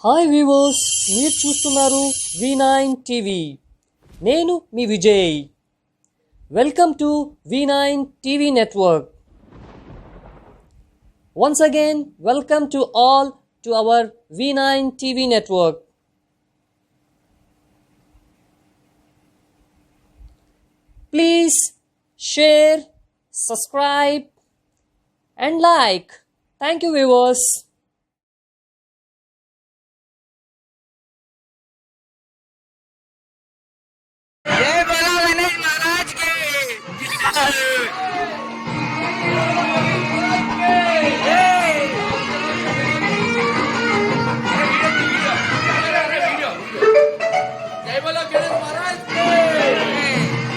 Hi viewers, మీరు చూస్తున్నారు V9 TV. నేను మీ Vijay. Welcome to V9 TV network. Once again, welcome to all to our V9 TV network. Please share, subscribe and like. Thank you viewers. जय बोलो गणेश महाराज की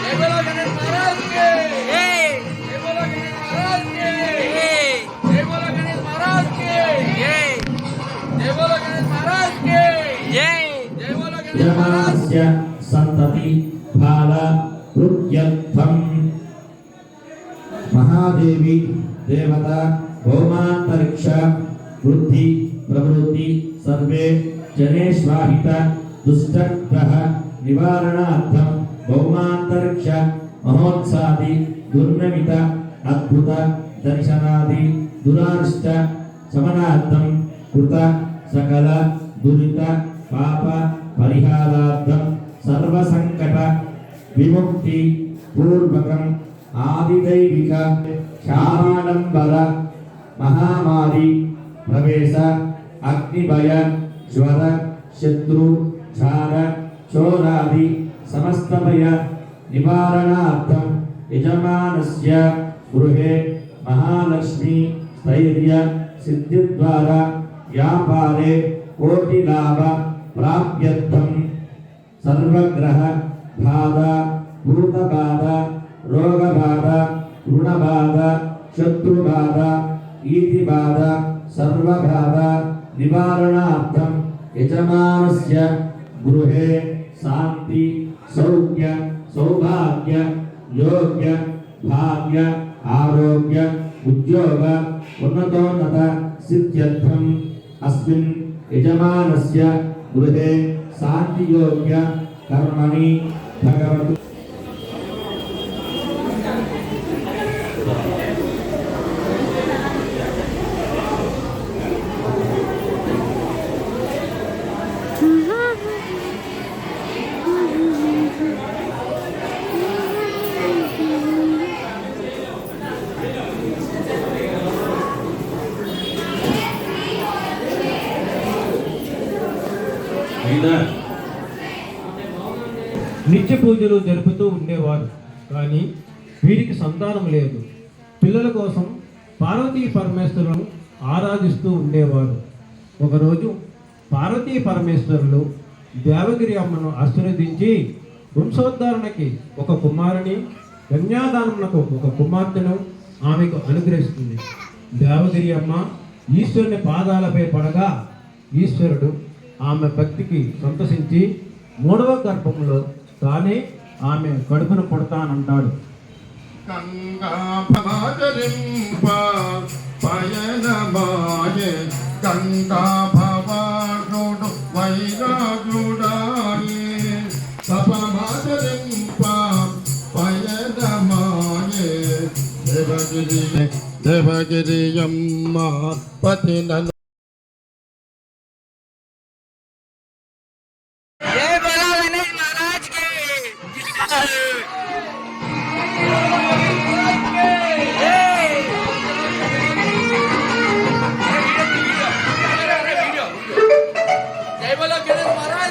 जय बोलो गणेश महाराज की जय बोलो गणेश महाराज की जय बोलो गणेश महाराज की जय बोलो गणेश महाराज की जय बोलो गणेश महाराज की जय बोलो गणेश महाराज की संतति भाल रुद्यर्थम महादेवी देवता भौमांतरिक्ष वृद्धि प्रवृत्ति सर्वे जनेश्वाहित दुष्टग्रह निवारणार्थम भौमांतरिक्ष महोत्सादि दुर्नमित अद्भुत दर्शनादि दुरारिष्ट शमनार्थम कृत सकल दुरित पाप परिहारार्थम सर्वसंकट विमुक्ति पूर्वकम आदिदैविक शामाडंबर महामारी प्रवेश अग्निभय ज्वर शत्रु झार चोरादि समस्त भय निवारणार्थम यजमानस्य गृहे महालक्ष्मी स्थैर्य सिद्धिद्वारा व्यापारे कोटि लाभ प्राप्यर्थम सर्वग्रह बाधा भूत बाधा रोग बाधा ऋण बाधा शत्रु बाधा ईति बाधा सर्व बाधा निवारणार्थम यजमानस्य गृहे शांति सौख्य सौभाग्य योग्य भाग्य आरोग्य उद्योग उन्नतोन्नत सिद्ध्यर्थम अस्मिन् यजमानस्य गृहे शांति योग्य कर्मणि भगवतु నిత్య పూజలు జరుపుతూ ఉండేవారు. కానీ వీరికి సంతానం లేదు. పిల్లల కోసం పార్వతీ పరమేశ్వరులను ఆరాధిస్తూ ఉండేవారు. ఒకరోజు పార్వతీ పరమేశ్వరులు దేవగిరి అమ్మను ఆశీర్వదించి వంశోద్ధారణకి ఒక కుమారుని, కన్యాదానమునకు ఒక కుమార్తెను ఆమెకు అనుగ్రహిస్తుంది. దేవగిరి అమ్మ ఈశ్వరుని పాదాలపై పడగా ఈశ్వరుడు ఆమె భక్తికి సంతోషించి 3వ గర్భంలో తానే ఆమె కడుపును పుడతానంటాడు. గంగా భవాచరింప పయనమాయే గంగా భవానుడు వైరాగ్యుడాయే తపమాచరింప పయనమాయే దేవగిరియమ్మ పతిన जय बोलो गणेश महाराज की जय बोलो गणेश महाराज